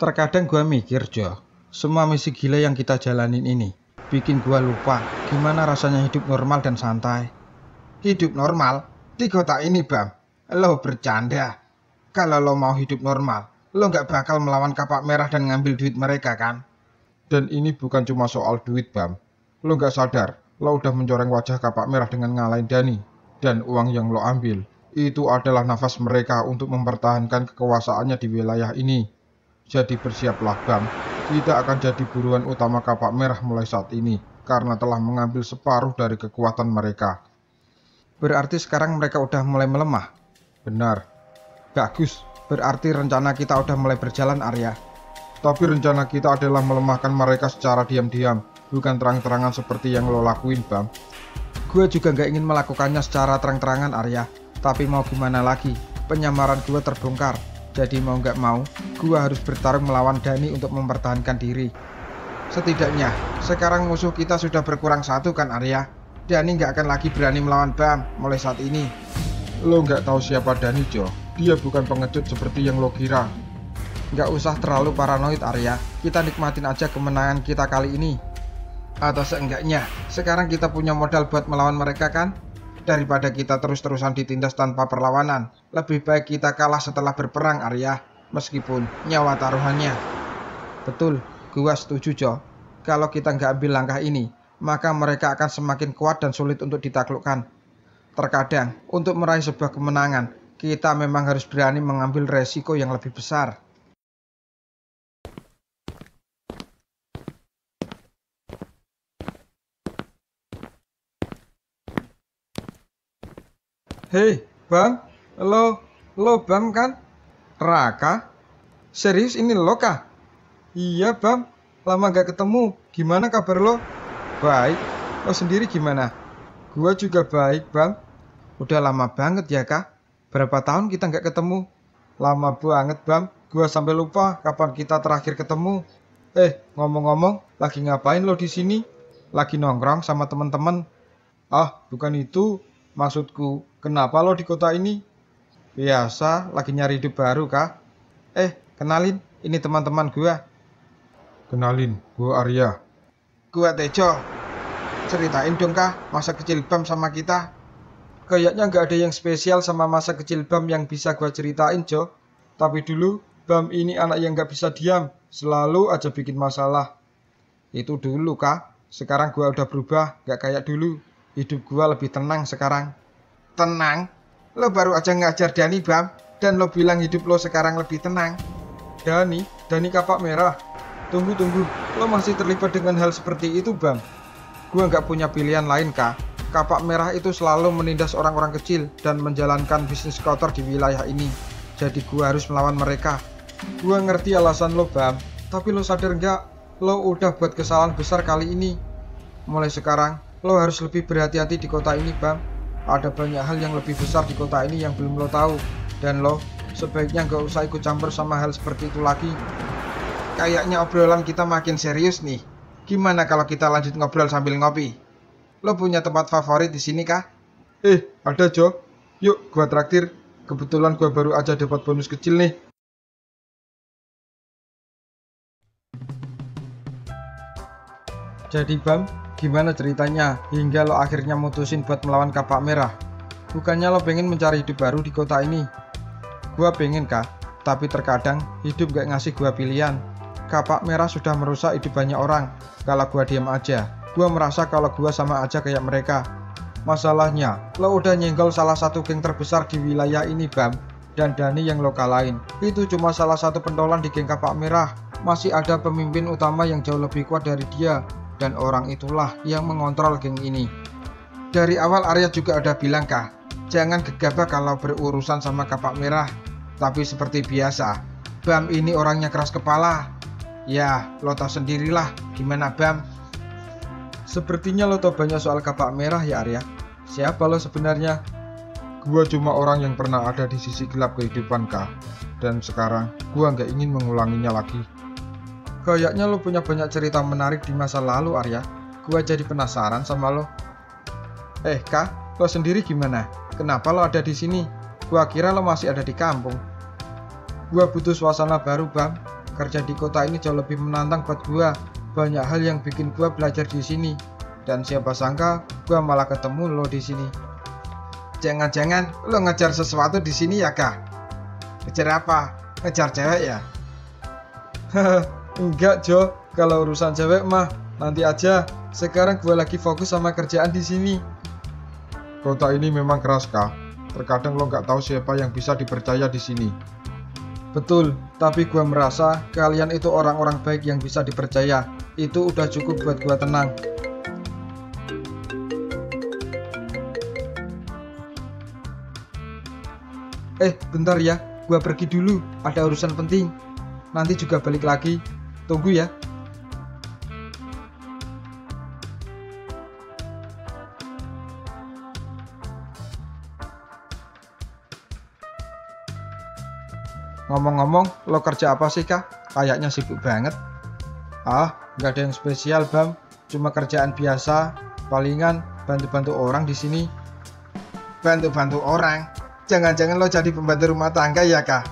Terkadang gua mikir, Jo, semua misi gila yang kita jalanin ini bikin gua lupa gimana rasanya hidup normal dan santai. Hidup normal? Di kota ini, Bam? Lo bercanda. Kalau lo mau hidup normal, lo nggak bakal melawan kapak merah dan ngambil duit mereka, kan? Dan ini bukan cuma soal duit, Bam. Lo nggak sadar, lo udah mencoreng wajah kapak merah dengan ngalahin Dani. Dan uang yang lo ambil, itu adalah nafas mereka untuk mempertahankan kekuasaannya di wilayah ini. Jadi bersiaplah, Bam. Kita akan jadi buruan utama kapak merah mulai saat ini, karena telah mengambil separuh dari kekuatan mereka. Berarti sekarang mereka udah mulai melemah? Benar. Bagus, berarti rencana kita udah mulai berjalan, Arya. Tapi rencana kita adalah melemahkan mereka secara diam-diam, bukan terang-terangan seperti yang lo lakuin, Bam. Gue juga gak ingin melakukannya secara terang-terangan, Arya. Tapi mau gimana lagi, penyamaran gue terbongkar. Jadi mau gak mau, gue harus bertarung melawan Dani untuk mempertahankan diri. Setidaknya, sekarang musuh kita sudah berkurang satu, kan, Arya? Dani gak akan lagi berani melawan Bam mulai saat ini. Lo gak tahu siapa Dani, Jo. Dia bukan pengecut seperti yang lo kira. Gak usah terlalu paranoid, Arya. Kita nikmatin aja kemenangan kita kali ini. Atau seenggaknya, sekarang kita punya modal buat melawan mereka, kan? Daripada kita terus-terusan ditindas tanpa perlawanan, lebih baik kita kalah setelah berperang, Arya. Meskipun nyawa taruhannya. Betul, gua setuju, Jo. Kalau kita nggak ambil langkah ini, maka mereka akan semakin kuat dan sulit untuk ditaklukkan. Terkadang, untuk meraih sebuah kemenangan, kita memang harus berani mengambil resiko yang lebih besar. Hei, Bam, lo Bam kan? Raka? Serius ini lo kah? Iya, Bam, lama gak ketemu. Gimana kabar lo? Baik, lo sendiri gimana? Gua juga baik, Bam. Udah lama banget ya, Kak? Berapa tahun kita gak ketemu? Lama banget, Bam. Gua sampai lupa kapan kita terakhir ketemu. Ngomong-ngomong, lagi ngapain lo di sini? Lagi nongkrong sama teman-teman? Ah, bukan itu. Maksudku, kenapa lo di kota ini? Biasa, lagi nyari hidup baru, Kak. Kenalin, ini teman-teman gua. Kenalin, gua Arya. Gua Tejo. Ceritain dong, Kak, masa kecil Bam sama kita. Kayaknya nggak ada yang spesial sama masa kecil Bam yang bisa gua ceritain, Jo. Tapi dulu, Bam ini anak yang nggak bisa diam, selalu aja bikin masalah. Itu dulu, Kak. Sekarang gua udah berubah, nggak kayak dulu. Hidup gua lebih tenang sekarang. Tenang? Lo baru aja ngajar Dani, Bam. Dan lo bilang hidup lo sekarang lebih tenang. Dani kapak merah. Tunggu. Lo masih terlibat dengan hal seperti itu, Bam? Gua nggak punya pilihan lain, Kak. Kapak merah itu selalu menindas orang-orang kecil dan menjalankan bisnis kotor di wilayah ini. Jadi gua harus melawan mereka. Gua ngerti alasan lo, Bam. Tapi lo sadar nggak? Lo udah buat kesalahan besar kali ini. Mulai sekarang, lo harus lebih berhati-hati di kota ini, Bam. Ada banyak hal yang lebih besar di kota ini yang belum lo tahu. Dan lo sebaiknya gak usah ikut campur sama hal seperti itu lagi. Kayaknya obrolan kita makin serius nih. Gimana kalau kita lanjut ngobrol sambil ngopi? Lo punya tempat favorit di sini, kah? Ada, Jo. Yuk, gua traktir. Kebetulan gua baru aja dapat bonus kecil nih. Jadi, Bam, gimana ceritanya hingga lo akhirnya mutusin buat melawan kapak merah? Bukannya lo pengen mencari hidup baru di kota ini? Gua pengen, Kak, tapi terkadang hidup gak ngasih gua pilihan. Kapak merah sudah merusak hidup banyak orang. Kalau gua diam aja, gua merasa kalau gua sama aja kayak mereka. Masalahnya, lo udah nyenggol salah satu geng terbesar di wilayah ini, Bam. Dan Dani yang lo kalahin, itu cuma salah satu pentolan di geng kapak merah. Masih ada pemimpin utama yang jauh lebih kuat dari dia. Dan orang itulah yang mengontrol geng ini. Dari awal Arya juga udah bilang, Kak, jangan gegabah kalau berurusan sama kapak merah. Tapi seperti biasa, Bam ini orangnya keras kepala. Ya, lo tau sendirilah gimana Bam. Sepertinya lo tau banyak soal kapak merah ya, Arya. Siapa lo sebenarnya? Gua cuma orang yang pernah ada di sisi gelap kehidupan, Kak. Dan sekarang gua nggak ingin mengulanginya lagi. Kayaknya lo punya banyak cerita menarik di masa lalu, Arya. Gua jadi penasaran sama lo. Kak, lo sendiri gimana? Kenapa lo ada di sini? Gua kira lo masih ada di kampung. Gua butuh suasana baru, Bam. kerja di kota ini jauh lebih menantang buat gua. Banyak hal yang bikin gua belajar di sini. Dan siapa sangka gua malah ketemu lo di sini. Jangan-jangan lo ngejar sesuatu di sini ya, Kak? Ngejar apa? Ngejar cewek ya? Enggak, Jo. Kalau urusan cewek mah nanti aja. Sekarang gua lagi fokus sama kerjaan di sini. Kota ini memang keras, Kak. Terkadang lo nggak tahu siapa yang bisa dipercaya di sini. Betul, tapi gua merasa kalian itu orang-orang baik yang bisa dipercaya. Itu udah cukup buat gua tenang. Bentar ya, gua pergi dulu. Ada urusan penting. Nanti juga balik lagi. Tunggu ya. Ngomong-ngomong, lo kerja apa sih, Kak? Kayaknya sibuk banget. Nggak ada yang spesial, Bam. Cuma kerjaan biasa. Palingan bantu-bantu orang di sini. Bantu-bantu orang? Jangan-jangan lo jadi pembantu rumah tangga ya, Kak?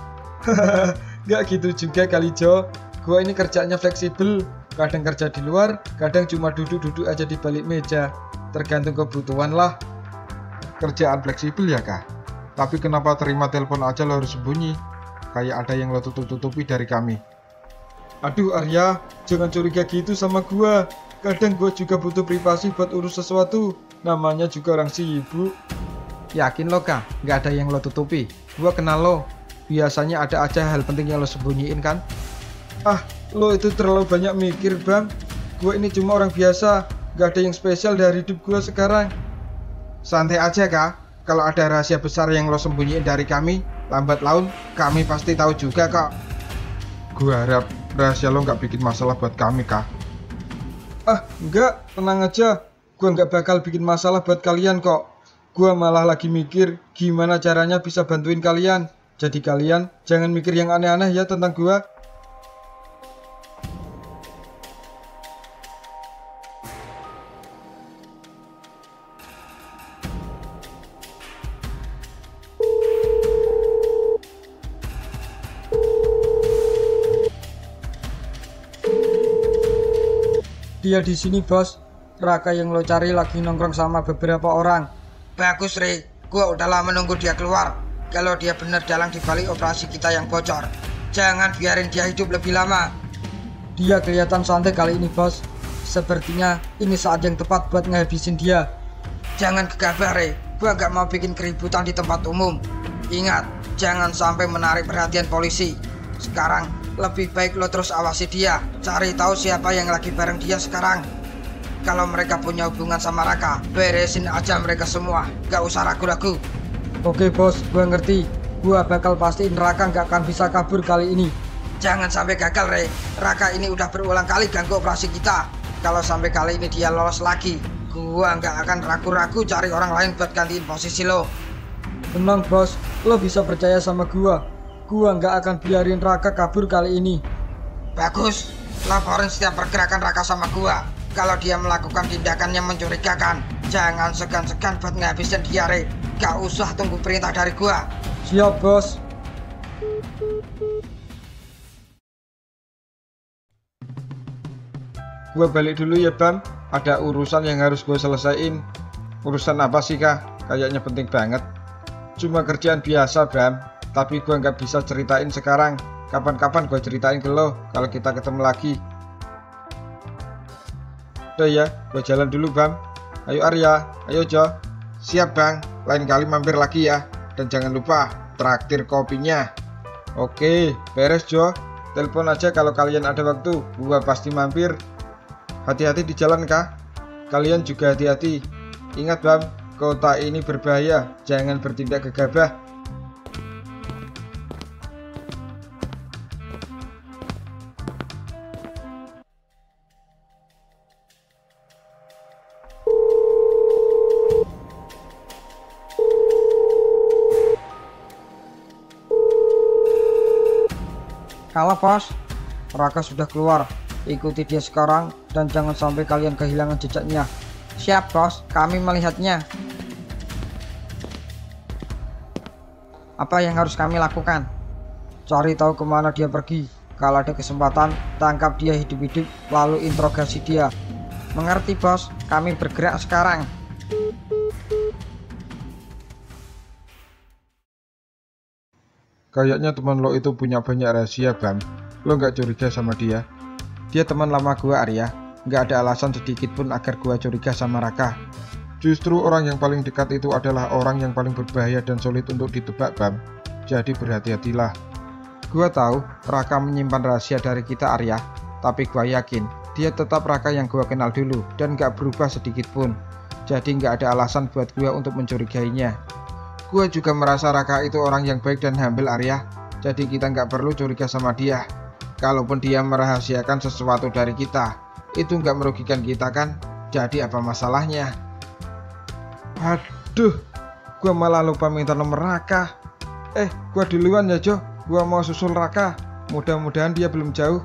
Nggak gitu juga kali, Jo. Gua ini kerjanya fleksibel. Kadang kerja di luar, kadang cuma duduk-duduk aja di balik meja. Tergantung kebutuhan lah. Kerjaan fleksibel ya, Kak? Tapi kenapa terima telepon aja lo harus sembunyi? Kayak ada yang lo tutup-tutupi dari kami. Aduh Arya, jangan curiga gitu sama gua. Kadang gua juga butuh privasi buat urus sesuatu. Namanya juga orang sibuk. Yakin lo, Kak? Nggak ada yang lo tutupi. Gua kenal lo. Biasanya ada aja hal penting yang lo sembunyiin kan? Lo itu terlalu banyak mikir, Bang. Gua ini cuma orang biasa. Nggak ada yang spesial dari hidup gua sekarang. Santai aja, Kak. Kalau ada rahasia besar yang lo sembunyiin dari kami, lambat laun kami pasti tahu juga, Kak. Gua harap rahasia lo nggak bikin masalah buat kami, Kak. Enggak, tenang aja. Gua nggak bakal bikin masalah buat kalian kok. Gua malah lagi mikir gimana caranya bisa bantuin kalian. Jadi kalian jangan mikir yang aneh-aneh ya tentang gua. Dia di sini, Bos. Raka yang lo cari lagi nongkrong sama beberapa orang. Bagus, Re. Gua udah lama menunggu dia keluar. Kalau dia benar dalang di balik operasi kita yang bocor, jangan biarin dia hidup lebih lama. Dia kelihatan santai kali ini, Bos. Sepertinya ini saat yang tepat buat ngehabisin dia. Jangan gegabah, Re. Gua gak mau bikin keributan di tempat umum. Ingat, jangan sampai menarik perhatian polisi. Sekarang lebih baik lo terus awasi dia. Cari tahu siapa yang lagi bareng dia sekarang. Kalau mereka punya hubungan sama Raka, beresin aja mereka semua. Gak usah ragu-ragu. Oke, Bos, gua ngerti. Gua bakal pastiin Raka gak akan bisa kabur kali ini. Jangan sampai gagal, Re. Raka ini udah berulang kali ganggu operasi kita. Kalau sampai kali ini dia lolos lagi, gua gak akan ragu-ragu cari orang lain buat gantiin posisi lo. Tenang, Bos. Lo bisa percaya sama gua. Gua nggak akan biarin Raka kabur kali ini. Bagus, laporin setiap pergerakan Raka sama gua. Kalau dia melakukan tindakan yang mencurigakan, jangan segan-segan buat ngabisin dia, Re. Gak usah tunggu perintah dari gua. Siap, Bos. Gua balik dulu ya, Bam. Ada urusan yang harus gua selesaiin. Urusan apa sih, Kak? Kayaknya penting banget. Cuma kerjaan biasa, Bam. Tapi gue nggak bisa ceritain sekarang. Kapan-kapan gue ceritain ke lo kalau kita ketemu lagi. Udah ya, gue jalan dulu, Bam. Ayo Arya, ayo Jo. Siap, Bang. Lain kali mampir lagi ya. Dan jangan lupa traktir kopinya. Oke, beres Jo. Telepon aja kalau kalian ada waktu. Gue pasti mampir. Hati-hati di jalan, Kak. Kalian juga hati-hati. Ingat, Bam, kota ini berbahaya. Jangan bertindak gegabah. Halo, Bos. Raka sudah keluar. Ikuti dia sekarang dan jangan sampai kalian kehilangan jejaknya. Siap, Bos. Kami melihatnya. Apa yang harus kami lakukan? Cari tahu kemana dia pergi. Kalau ada kesempatan, tangkap dia hidup-hidup, lalu interogasi dia. Mengerti, bos? Kami bergerak sekarang. Kayaknya teman lo itu punya banyak rahasia, Bam. Lo nggak curiga sama dia? Dia teman lama gua, Arya. Nggak ada alasan sedikit pun agar gua curiga sama Raka. Justru orang yang paling dekat itu adalah orang yang paling berbahaya dan sulit untuk ditebak, Bam. Jadi berhati-hatilah. Gua tahu Raka menyimpan rahasia dari kita, Arya. Tapi gua yakin dia tetap Raka yang gua kenal dulu dan nggak berubah sedikit pun. Jadi nggak ada alasan buat gua untuk mencurigainya. Gua juga merasa Raka itu orang yang baik dan humble, Arya. Jadi kita nggak perlu curiga sama dia. Kalaupun dia merahasiakan sesuatu dari kita, itu nggak merugikan kita kan? Jadi apa masalahnya? Aduh, gua malah lupa minta nomor Raka. Gua duluan ya, Jo. Gua mau susul Raka. Mudah-mudahan dia belum jauh.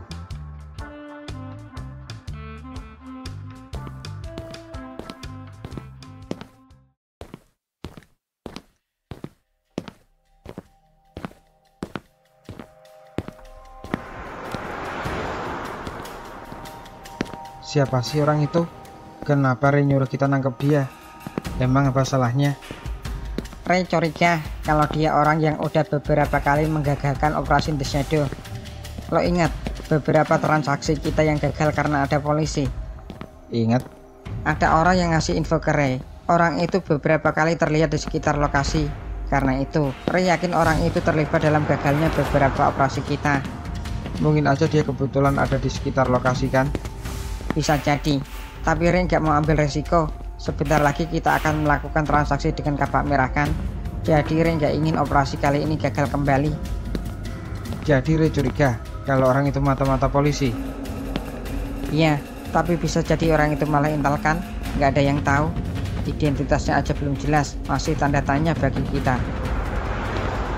Siapa sih orang itu? Kenapa Ray nyuruh kita nangkep dia? Emang apa salahnya? Ray curiga kalau dia orang yang udah beberapa kali menggagalkan operasi The Shadow. Lo ingat beberapa transaksi kita yang gagal karena ada polisi? Ingat? Ada orang yang ngasih info ke Ray. Orang itu beberapa kali terlihat di sekitar lokasi. Karena itu, Ray yakin orang itu terlibat dalam gagalnya beberapa operasi kita. Mungkin aja dia kebetulan ada di sekitar lokasi kan? Bisa jadi, tapi Ray nggak mau ambil resiko. Sebentar lagi kita akan melakukan transaksi dengan kapak merah kan? Jadi Ray nggak ingin operasi kali ini gagal kembali. Jadi Ray curiga kalau orang itu mata-mata polisi? Iya, tapi bisa jadi orang itu malah intel kan? Nggak ada yang tahu. Identitasnya aja belum jelas, masih tanda tanya bagi kita.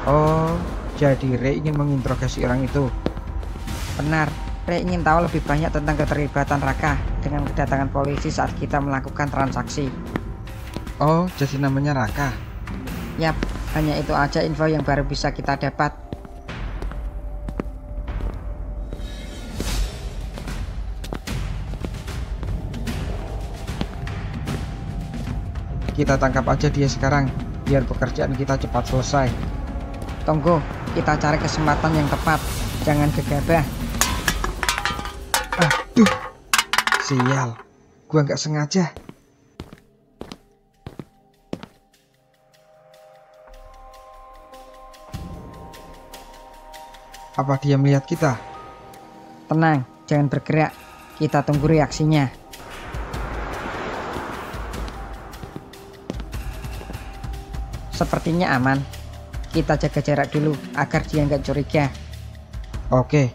Oh, jadi Ray ingin menginterogasi orang itu? Benar, Ray ingin tahu lebih banyak tentang keterlibatan Raka dengan kedatangan polisi saat kita melakukan transaksi. Oh, jadi namanya Raka? Yap, hanya itu aja info yang baru bisa kita dapat. Kita tangkap aja dia sekarang, biar pekerjaan kita cepat selesai. Tunggu, kita cari kesempatan yang tepat. Jangan gegabah. Aduh, sial, gua nggak sengaja. Apa dia melihat kita? Tenang, jangan bergerak. Kita tunggu reaksinya. Sepertinya aman. Kita jaga jarak dulu agar dia nggak curiga. Oke.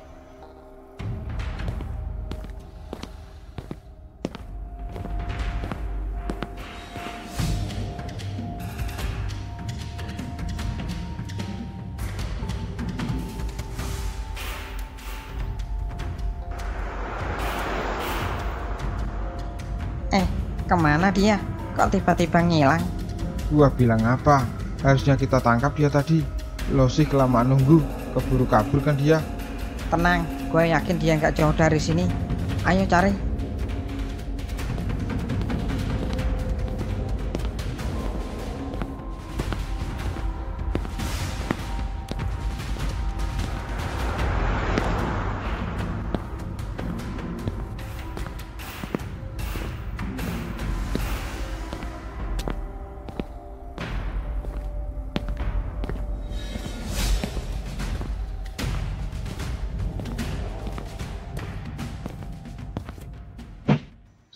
Kemana dia? Kok tiba-tiba ngilang? Gua bilang apa? Harusnya kita tangkap dia tadi. Lo sih kelamaan nunggu, keburu kabur kan dia. Tenang, gue yakin dia nggak jauh dari sini. Ayo cari.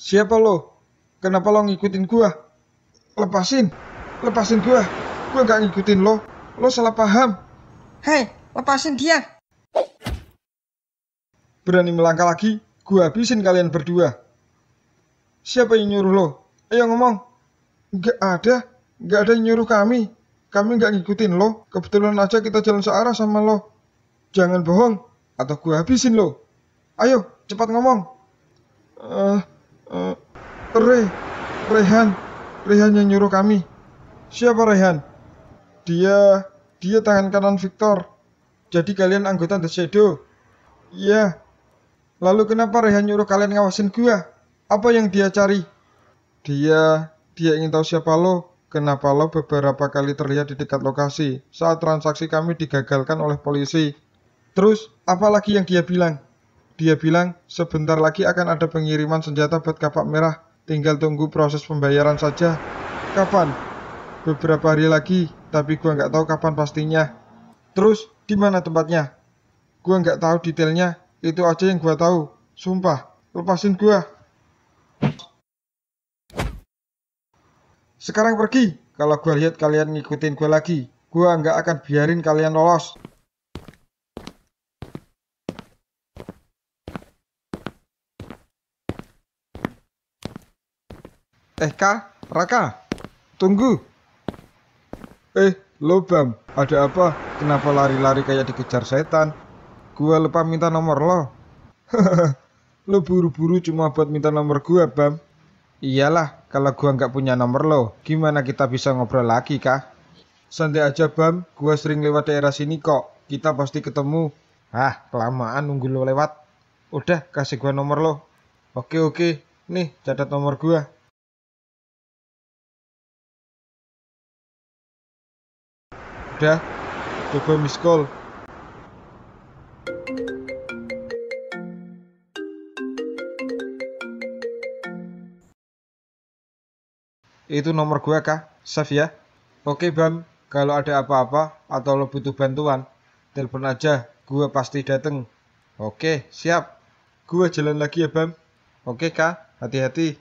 Siapa lo? Kenapa lo ngikutin gua? Lepasin, lepasin gua. Gua gak ngikutin lo. Lo salah paham. Hei, lepasin dia. Berani melangkah lagi, gua habisin kalian berdua. Siapa yang nyuruh lo? Ayo ngomong. Gak ada yang nyuruh kami. Kami gak ngikutin lo. Kebetulan aja kita jalan searah sama lo. Jangan bohong, atau gua habisin lo. Ayo, cepat ngomong. Rehan yang nyuruh kami. Siapa Rehan? Dia tangan kanan Victor. Jadi kalian anggota The Shadow? Iya. Lalu kenapa Rehan nyuruh kalian ngawasin gua? Apa yang dia cari? Dia ingin tahu siapa lo. Kenapa lo beberapa kali terlihat di dekat lokasi saat transaksi kami digagalkan oleh polisi. Terus, apa lagi yang dia bilang? Dia bilang sebentar lagi akan ada pengiriman senjata buat Kapak Merah. Tinggal tunggu proses pembayaran saja. Kapan? Beberapa hari lagi, tapi gua nggak tahu kapan pastinya. Terus, di mana tempatnya? Gua nggak tahu detailnya. Itu aja yang gua tahu. Sumpah, lepasin gua. Sekarang pergi. Kalau gua lihat kalian ngikutin gua lagi, gua nggak akan biarin kalian lolos. Raka, tunggu. Lo Bam, ada apa? Kenapa lari-lari kayak dikejar setan? Gua lupa minta nomor lo. Lo buru-buru cuma buat minta nomor gua, Bam. Iyalah, kalau gua nggak punya nomor lo, gimana kita bisa ngobrol lagi, kah? Santai aja, Bam. Gua sering lewat daerah sini kok. Kita pasti ketemu. Kelamaan nunggu lo lewat. Udah, kasih gua nomor lo. Oke. Nih, catat nomor gua. Udah, coba miss call. Itu nomor gua, kah? Save ya. Oke, Bam. Kalau ada apa-apa atau lo butuh bantuan, telepon aja. Gua pasti dateng. Oke, siap. Gua jalan lagi ya, Bam. Oke, Kak. Hati-hati.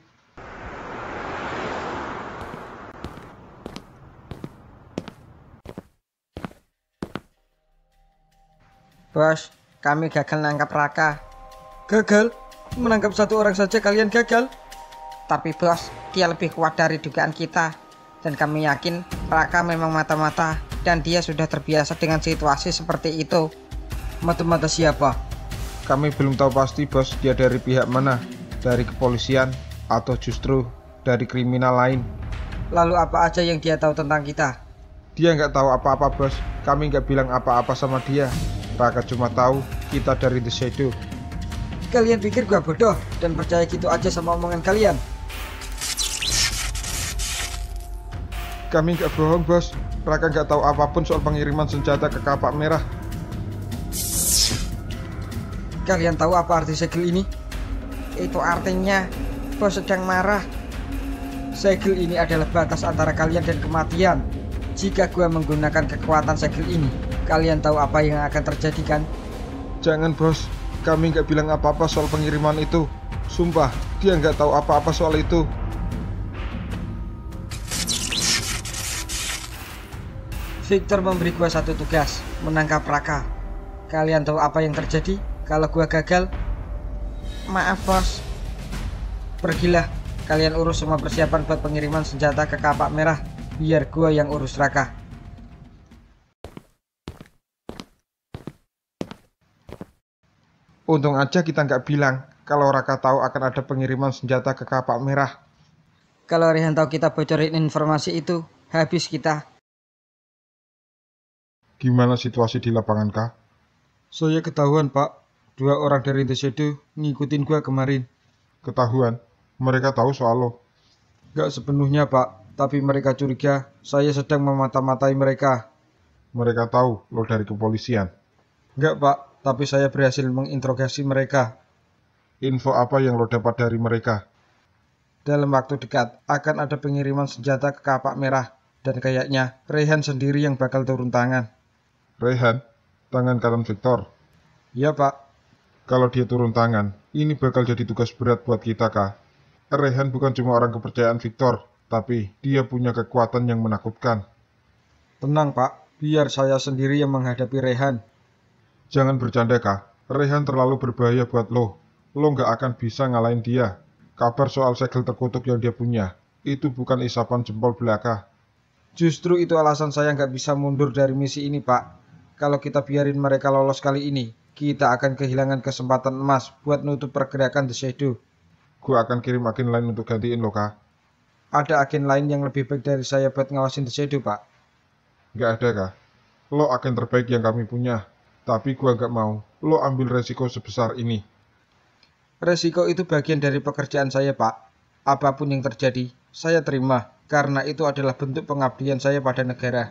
Bos, kami gagal nangkap Raka. Gagal? Menangkap satu orang saja kalian gagal? Tapi bos, dia lebih kuat dari dugaan kita. Dan kami yakin Raka memang mata-mata dan dia sudah terbiasa dengan situasi seperti itu. Mata-mata siapa? Kami belum tahu pasti, bos. Dia dari pihak mana? Dari kepolisian atau justru dari kriminal lain? Lalu apa aja yang dia tahu tentang kita? Dia nggak tahu apa-apa, bos. Kami nggak bilang apa-apa sama dia. Raka cuma tahu kita dari The Shadow. Kalian pikir gua bodoh dan percaya gitu aja sama omongan kalian? Kami nggak bohong, bos. Raka nggak tahu apapun soal pengiriman senjata ke Kapak Merah. Kalian tahu apa arti segel ini? Itu artinya bos sedang marah. Segel ini adalah batas antara kalian dan kematian. Jika gua menggunakan kekuatan segel ini, kalian tahu apa yang akan terjadi kan? Jangan, bos. Kami nggak bilang apa-apa soal pengiriman itu. Sumpah, dia nggak tahu apa-apa soal itu. Victor memberi gua satu tugas, menangkap Raka. Kalian tahu apa yang terjadi kalau gua gagal? Maaf, bos. Pergilah, kalian urus semua persiapan buat pengiriman senjata ke Kapak Merah. Biar gua yang urus Raka. Untung aja kita nggak bilang kalau Raka tahu akan ada pengiriman senjata ke Kapak Merah. Kalau Rehan tahu kita bocorin informasi itu, habis kita. Gimana situasi di lapangan, kah? Saya ketahuan, Pak. 2 orang dari The Shadow ngikutin gua kemarin. Ketahuan? Mereka tahu soal lo? Gak sepenuhnya, Pak. Tapi mereka curiga saya sedang memata-matai mereka. Mereka tahu lo dari kepolisian? Enggak, Pak. Tapi saya berhasil menginterogasi mereka. Info apa yang lo dapat dari mereka? Dalam waktu dekat akan ada pengiriman senjata ke Kapak Merah. Dan kayaknya Rehan sendiri yang bakal turun tangan. Rehan? Tangan kanan Victor? Iya, Pak. Kalau dia turun tangan, ini bakal jadi tugas berat buat kita, Kak. Rehan bukan cuma orang kepercayaan Victor, tapi dia punya kekuatan yang menakutkan. Tenang, Pak. Biar saya sendiri yang menghadapi Rehan. Jangan bercanda, Kak. Rehan terlalu berbahaya buat lo. Lo nggak akan bisa ngalahin dia. Kabar soal segel terkutuk yang dia punya, itu bukan isapan jempol belaka. Justru itu alasan saya nggak bisa mundur dari misi ini, Pak. Kalau kita biarin mereka lolos kali ini, kita akan kehilangan kesempatan emas buat nutup pergerakan The Shadow. Gua akan kirim agen lain untuk gantiin lo, Kak. Ada agen lain yang lebih baik dari saya buat ngawasin The Shadow, Pak? Nggak ada, Kak. Lo agen terbaik yang kami punya. Tapi gua gak mau lo ambil resiko sebesar ini. Resiko itu bagian dari pekerjaan saya, Pak. Apapun yang terjadi, saya terima, karena itu adalah bentuk pengabdian saya pada negara.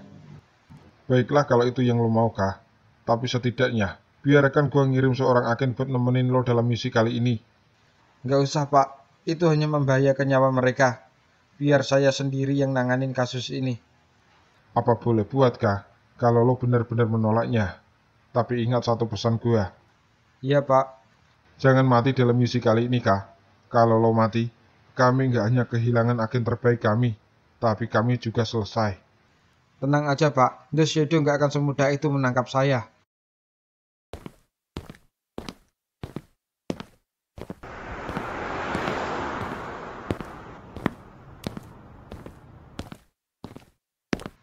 Baiklah kalau itu yang lo mau, Kah. Tapi setidaknya, biarkan gua ngirim seorang agen buat nemenin lo dalam misi kali ini. Nggak usah, Pak. Itu hanya membahayakan nyawa mereka. Biar saya sendiri yang nanganin kasus ini. Apa boleh buat, Kah? Kalau lo benar-benar menolaknya. Tapi ingat satu pesan gua. Iya, Pak. Jangan mati dalam misi kali ini, Kah. Kalau lo mati, kami nggak hanya kehilangan agen terbaik kami, tapi kami juga selesai. Tenang aja, Pak. The Shadow nggak akan semudah itu menangkap saya.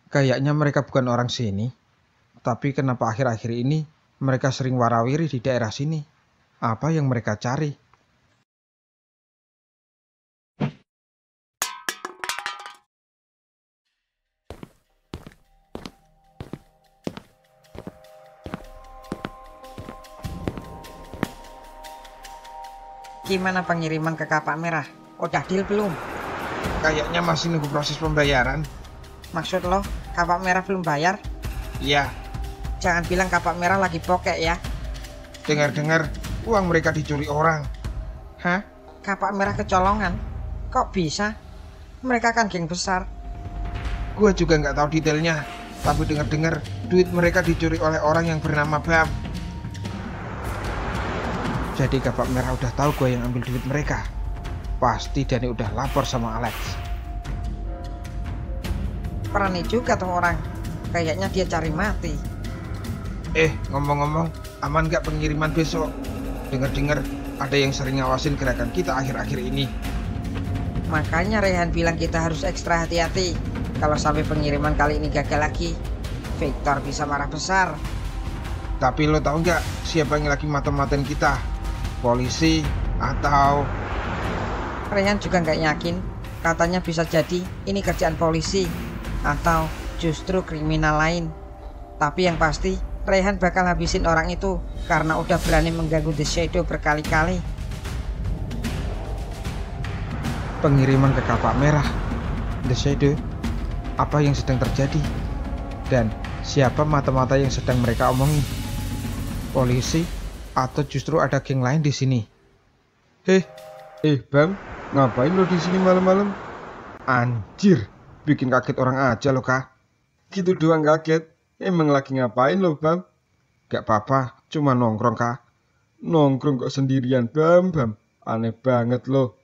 Kayaknya mereka bukan orang sini. Tapi kenapa akhir-akhir ini mereka sering warawiri di daerah sini? Apa yang mereka cari? Gimana pengiriman ke Kapak Merah? Udah deal belum? Kayaknya masih nunggu proses pembayaran. Maksud lo, Kapak Merah belum bayar? Iya, Jangan bilang Kapak Merah lagi bokek ya. dengar-dengar uang mereka dicuri orang. Hah? Kapak Merah kecolongan? Kok bisa? Mereka kan geng besar. Gue juga nggak tahu detailnya, tapi dengar-dengar duit mereka dicuri oleh orang yang bernama Bam. Jadi Kapak Merah udah tahu gue yang ambil duit mereka. Pasti Dani udah lapor sama Alex. Berani juga tuh orang. Kayaknya dia cari mati. Ngomong-ngomong, aman nggak pengiriman besok? Dengar-dengar ada yang sering ngawasin gerakan kita akhir-akhir ini. Makanya Rehan bilang kita harus ekstra hati-hati. Kalau sampai pengiriman kali ini gagal lagi, Victor bisa marah besar. Tapi lo tahu nggak siapa yang lagi mata-matain kita? Polisi atau... Rehan juga nggak yakin. Katanya bisa jadi ini kerjaan polisi atau justru kriminal lain. Tapi yang pasti Rehan bakal habisin orang itu karena udah berani mengganggu The Shadow berkali-kali. Pengiriman ke Kapak Merah, The Shadow, apa yang sedang terjadi? Dan siapa mata-mata yang sedang mereka omongin? Polisi atau justru ada geng lain di sini? Bam, ngapain lo di sini malam-malam? Anjir, bikin kaget orang aja lo, Kak. Gitu doang kaget. Emang lagi ngapain lo, Bam? Gak apa-apa, cuma nongkrong, Kak. Nongkrong kok sendirian, Bam. Aneh banget lo.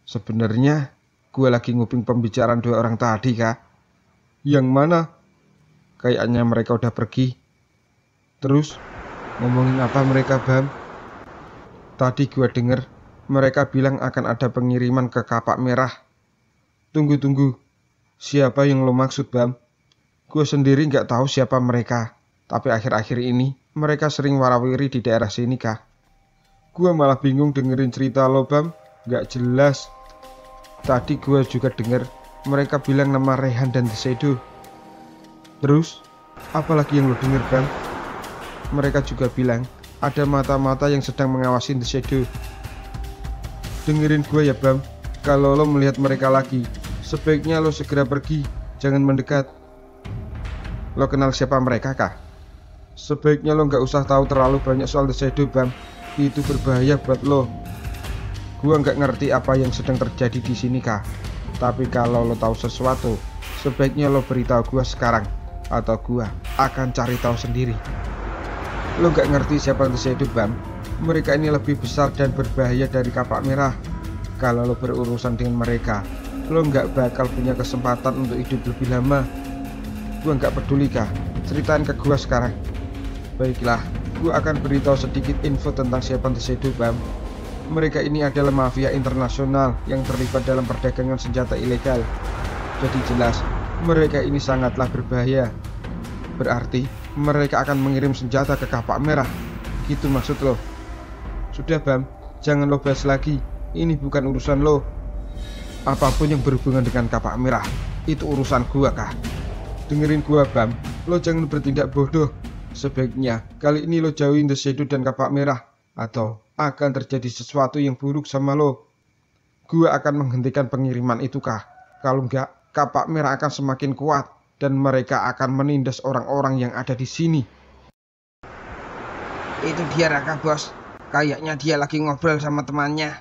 Sebenarnya gue lagi nguping pembicaraan dua orang tadi, Kak. Yang mana? Kayaknya mereka udah pergi. Terus ngomongin apa mereka, Bam? Tadi gue denger mereka bilang akan ada pengiriman ke Kapak Merah. Tunggu. Siapa yang lo maksud, Bam? Gue sendiri nggak tahu siapa mereka. Tapi akhir-akhir ini mereka sering warawiri di daerah sini, Kak. Gue malah bingung dengerin cerita lo, Bam. Nggak jelas. Tadi gue juga denger mereka bilang nama Rehan dan The Shadow. Terus, apalagi yang lo denger, Bam? Mereka juga bilang ada mata-mata yang sedang mengawasi The Shadow. Dengerin gue ya, Bam. Kalau lo melihat mereka lagi, sebaiknya lo segera pergi, jangan mendekat. Lo kenal siapa mereka, Kak? Sebaiknya lo nggak usah tahu terlalu banyak soal The Shadow, Bam. Itu berbahaya buat lo. Gua nggak ngerti apa yang sedang terjadi di sini, Kak. Tapi kalau lo tahu sesuatu, sebaiknya lo beritahu gua sekarang, atau gua akan cari tahu sendiri. Lo nggak ngerti siapa The Shadow, Bam. Mereka ini lebih besar dan berbahaya dari Kapak Merah. Kalau lo berurusan dengan mereka, lo nggak bakal punya kesempatan untuk hidup lebih lama. Gua nggak peduli, Kak. Ceritain ke gua sekarang. Baiklah, gua akan beritahu sedikit info tentang siapa The Shadow, Bam. Mereka ini adalah mafia internasional yang terlibat dalam perdagangan senjata ilegal. Jadi jelas, mereka ini sangatlah berbahaya. Berarti, mereka akan mengirim senjata ke Kapak Merah. Gitu maksud lo? Sudah, Bam, jangan lo bahas lagi. Ini bukan urusan lo. Apapun yang berhubungan dengan Kapak Merah, itu urusan gua, Kak. Dengerin gua, Bam. Lo jangan bertindak bodoh. Sebaiknya kali ini lo jauhin The Shadow dan Kapak Merah, atau akan terjadi sesuatu yang buruk sama lo. Gua akan menghentikan pengiriman itu, Kah. Kalau enggak, Kapak Merah akan semakin kuat dan mereka akan menindas orang-orang yang ada di sini. Itu dia Raka, bos. Kayaknya dia lagi ngobrol sama temannya.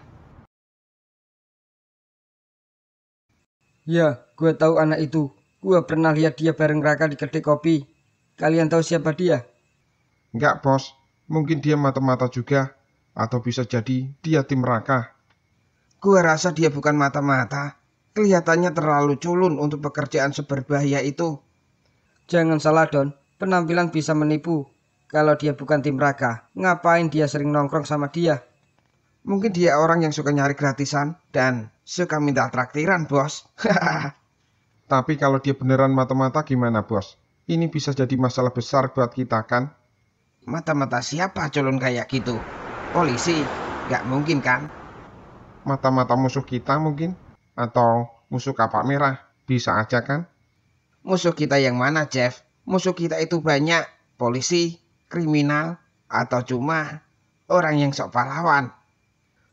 Ya, gue tahu anak itu. Gue pernah lihat dia bareng Raka di kedai kopi. Kalian tahu siapa dia? Enggak, bos. Mungkin dia mata-mata juga. Atau bisa jadi dia tim Raka. Gua rasa dia bukan mata-mata. Kelihatannya terlalu culun untuk pekerjaan seberbahaya itu. Jangan salah, Don. Penampilan bisa menipu. Kalau dia bukan tim Raka, ngapain dia sering nongkrong sama dia? Mungkin dia orang yang suka nyari gratisan dan suka minta traktiran, bos. Tapi kalau dia beneran mata-mata gimana, bos? Ini bisa jadi masalah besar buat kita, kan? Mata-mata siapa culun kayak gitu? Polisi? Gak mungkin kan? Mata-mata musuh kita mungkin? Atau musuh Kapak Merah? Bisa aja, kan? Musuh kita yang mana, Jeff? Musuh kita itu banyak. Polisi, kriminal, atau cuma orang yang sok pahlawan.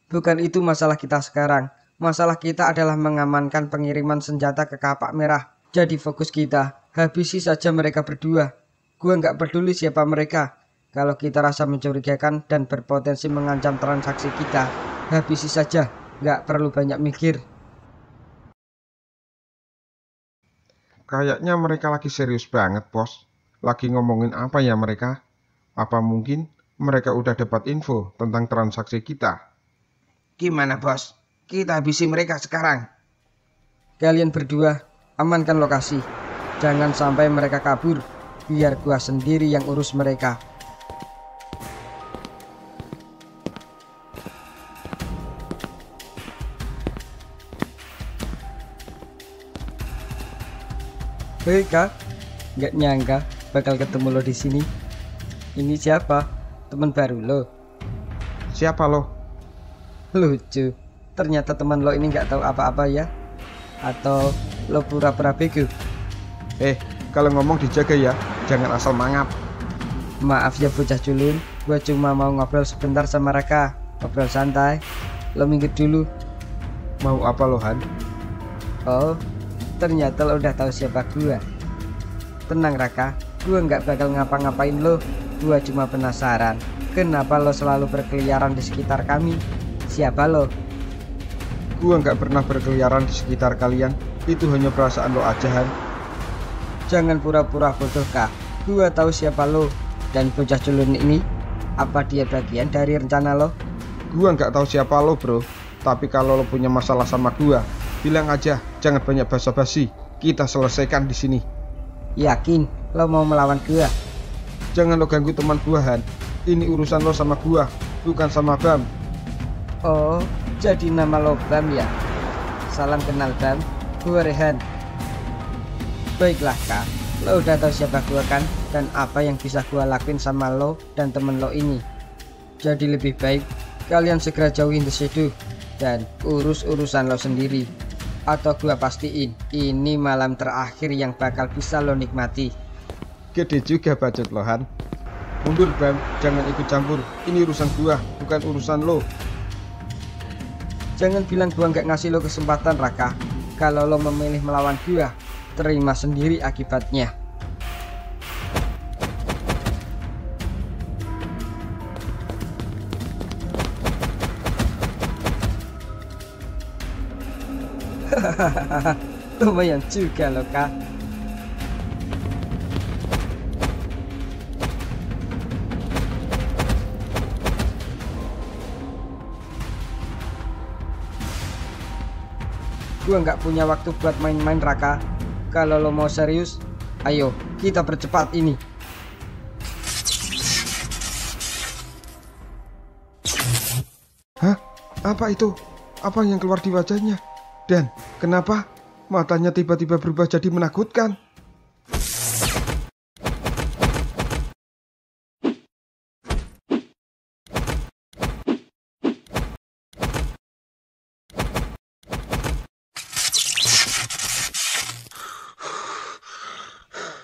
Bukan itu masalah kita sekarang. Masalah kita adalah mengamankan pengiriman senjata ke Kapak Merah. Jadi fokus kita, habisi saja mereka berdua. Gua nggak peduli siapa mereka. Kalau kita rasa mencurigakan dan berpotensi mengancam transaksi kita, habisi saja. Nggak perlu banyak mikir. Kayaknya mereka lagi serius banget, bos. Lagi ngomongin apa ya mereka? Apa mungkin mereka udah dapat info tentang transaksi kita? Gimana, bos? Kita habisi mereka sekarang. Kalian berdua, amankan lokasi. Jangan sampai mereka kabur. Biar gua sendiri yang urus mereka. Hei Kak, nggak nyangka bakal ketemu lo di sini. Ini siapa? Teman baru lo? Siapa lo? Lucu. Ternyata teman lo ini nggak tahu apa-apa ya? Atau lo pura-pura bego? Kalau ngomong dijaga ya, jangan asal mangap. Maaf ya bocah culun, gue cuma mau ngobrol sebentar sama Raka. Ngobrol santai. Lo minggir dulu. Mau apa lo, Han? Oh, ternyata lo udah tahu siapa gua. Tenang Raka, gua nggak bakal ngapa-ngapain lo. Gua cuma penasaran, kenapa lo selalu berkeliaran di sekitar kami? Siapa lo? Gua nggak pernah berkeliaran di sekitar kalian. Itu hanya perasaan lo aja, Han. Jangan pura-pura bodoh Kak. Gua tahu siapa lo. Dan bocah culun ini, apa dia bagian dari rencana lo? Gua nggak tahu siapa lo, bro. Tapi kalau lo punya masalah sama gua, bilang aja, jangan banyak basa-basi. Kita selesaikan di sini. Yakin lo mau melawan gua? Jangan lo ganggu teman gua, Han. Ini urusan lo sama gua, bukan sama Bam. Oh, jadi nama lo Bam ya? Salam kenal Bam, gua Rehan. Baiklah Kak, lo udah tahu siapa gua kan? Dan apa yang bisa gua lakuin sama lo dan temen lo ini. Jadi lebih baik kalian segera jauhin The Shadow dan urus urusan lo sendiri. Atau gua pastiin ini malam terakhir yang bakal bisa lo nikmati. Gede juga budget lo, Han. Mundur, Bam. Jangan ikut campur. Ini urusan gua, bukan urusan lo. Jangan bilang gua nggak ngasih lo kesempatan Raka. Kalau lo memilih melawan gua, terima sendiri akibatnya. Lumayan juga lo Kak. Gua nggak punya waktu buat main-main Raka. Kalau lo mau serius, ayo kita percepat ini. Hah? Apa itu? Apa yang keluar di wajahnya? Dan kenapa matanya tiba-tiba berubah jadi menakutkan?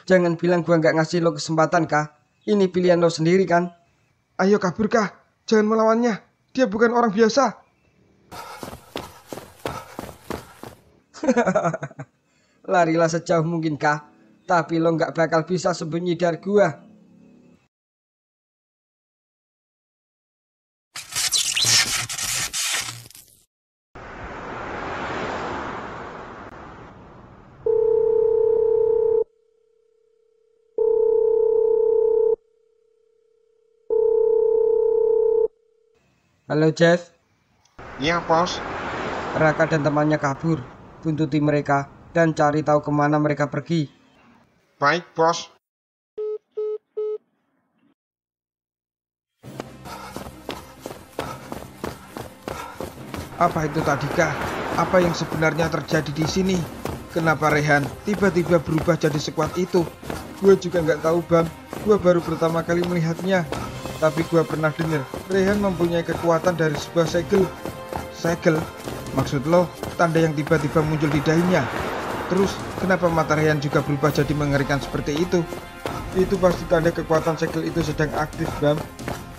Jangan bilang gua nggak ngasih lo kesempatan Kak. Ini pilihan lo sendiri kan? Ayo kabur kah? Jangan melawannya. Dia bukan orang biasa. Larilah sejauh mungkin kah? Tapi lo nggak bakal bisa sembunyi dari gua. Halo Jeff, Iya, bos. Raka dan temannya kabur. Buntuti mereka dan cari tahu kemana mereka pergi. Baik, bos. Apa itu tadi kah? Apa yang sebenarnya terjadi di sini? Kenapa Rehan tiba-tiba berubah jadi sekuat itu? Gue juga nggak tahu Bam. Gue baru pertama kali melihatnya. Tapi gue pernah dengar Rehan mempunyai kekuatan dari sebuah segel. Segel? Maksud lo tanda yang tiba-tiba muncul di dahinya? Terus kenapa mata Rehan juga berubah jadi mengerikan seperti itu? Itu pasti tanda kekuatan segel itu sedang aktif Bam.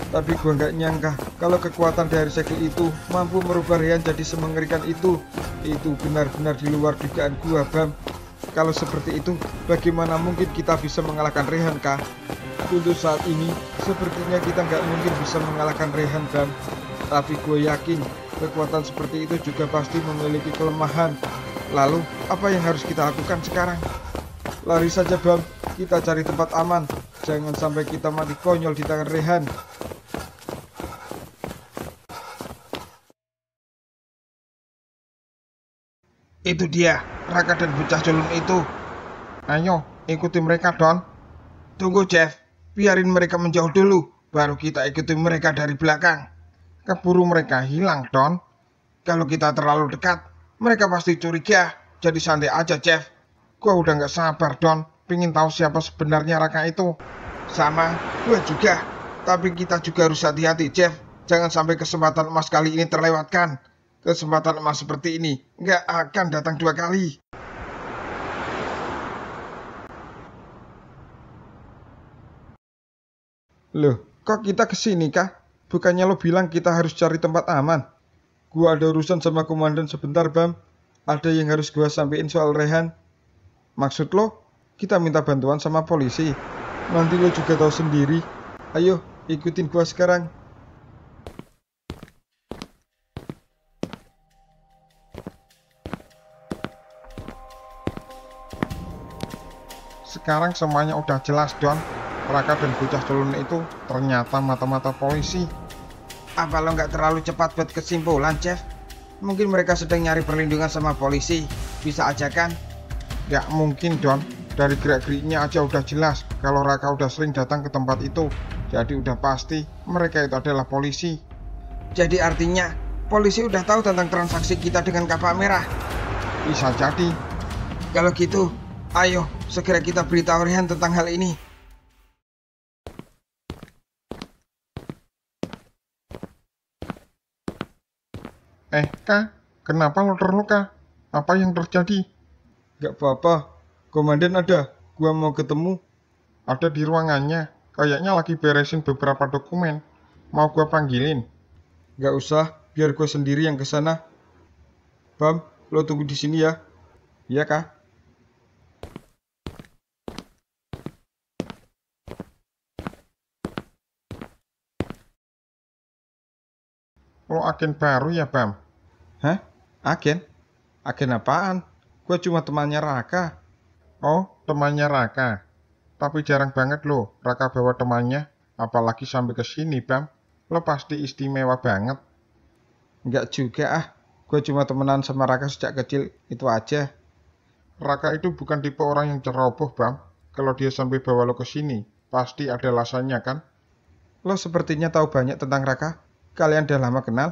Tapi gua nggak nyangka kalau kekuatan dari segel itu mampu merubah Rehan jadi semengerikan itu. Itu benar-benar di luar dugaan gua, Bam. Kalau seperti itu, bagaimana mungkin kita bisa mengalahkan Rehan, kah? Untuk saat ini, sepertinya kita nggak mungkin bisa mengalahkan Rehan, Bam. Tapi gue yakin, kekuatan seperti itu juga pasti memiliki kelemahan. Lalu, apa yang harus kita lakukan sekarang? Lari saja, Bam. Kita cari tempat aman. Jangan sampai kita mati konyol di tangan Rehan. Itu dia, Raka dan bocah culun itu. Ayo, ikuti mereka, Don. Tunggu, Jeff. Biarin mereka menjauh dulu. Baru kita ikuti mereka dari belakang. Keburu mereka hilang, Don. Kalau kita terlalu dekat, mereka pasti curiga. Jadi santai aja, Jeff. Gua udah gak sabar, Don. Pengen tahu siapa sebenarnya Raka itu. Sama, gue juga. Tapi kita juga harus hati-hati, Jeff. Jangan sampai kesempatan emas kali ini terlewatkan. Kesempatan emas seperti ini nggak akan datang dua kali. Loh, kok kita kesini kah? Bukannya lo bilang kita harus cari tempat aman? Gua ada urusan sama komandan sebentar, Bam. Ada yang harus gua sampein soal Rehan. Maksud lo, kita minta bantuan sama polisi. Nanti lo juga tahu sendiri. Ayo, ikutin gua sekarang. Sekarang semuanya udah jelas, Don. Raka dan bocah culun itu ternyata mata-mata polisi. Apa lo nggak terlalu cepat buat kesimpulan, Jeff? Mungkin mereka sedang nyari perlindungan sama polisi. Bisa aja kan? Gak mungkin, Don. Dari gerak-geriknya aja udah jelas kalau Raka udah sering datang ke tempat itu. Jadi udah pasti mereka itu adalah polisi. Jadi artinya polisi udah tahu tentang transaksi kita dengan kapal merah. Bisa jadi. Kalau gitu, ayo segera kita beritahu Rehan tentang hal ini. Kak, kenapa lo terluka? Apa yang terjadi? Gak apa-apa, komandan ada. Gua mau ketemu. Ada di ruangannya. Kayaknya lagi beresin beberapa dokumen. Mau gua panggilin? Gak usah, biar gue sendiri yang kesana. Bam, lo tunggu di sini ya. Iya kah? Lo agen baru ya, Bam? Hah? Agen? Agen apaan? Gue cuma temannya Raka. Oh, temannya Raka. Tapi jarang banget lo Raka bawa temannya. Apalagi sampai ke sini, Bam. Lo pasti istimewa banget. Enggak juga ah. Gue cuma temenan sama Raka sejak kecil. Itu aja. Raka itu bukan tipe orang yang ceroboh, Bam. Kalau dia sampai bawa lo ke sini, pasti ada alasannya, kan? Lo sepertinya tahu banyak tentang Raka. Kalian udah lama kenal?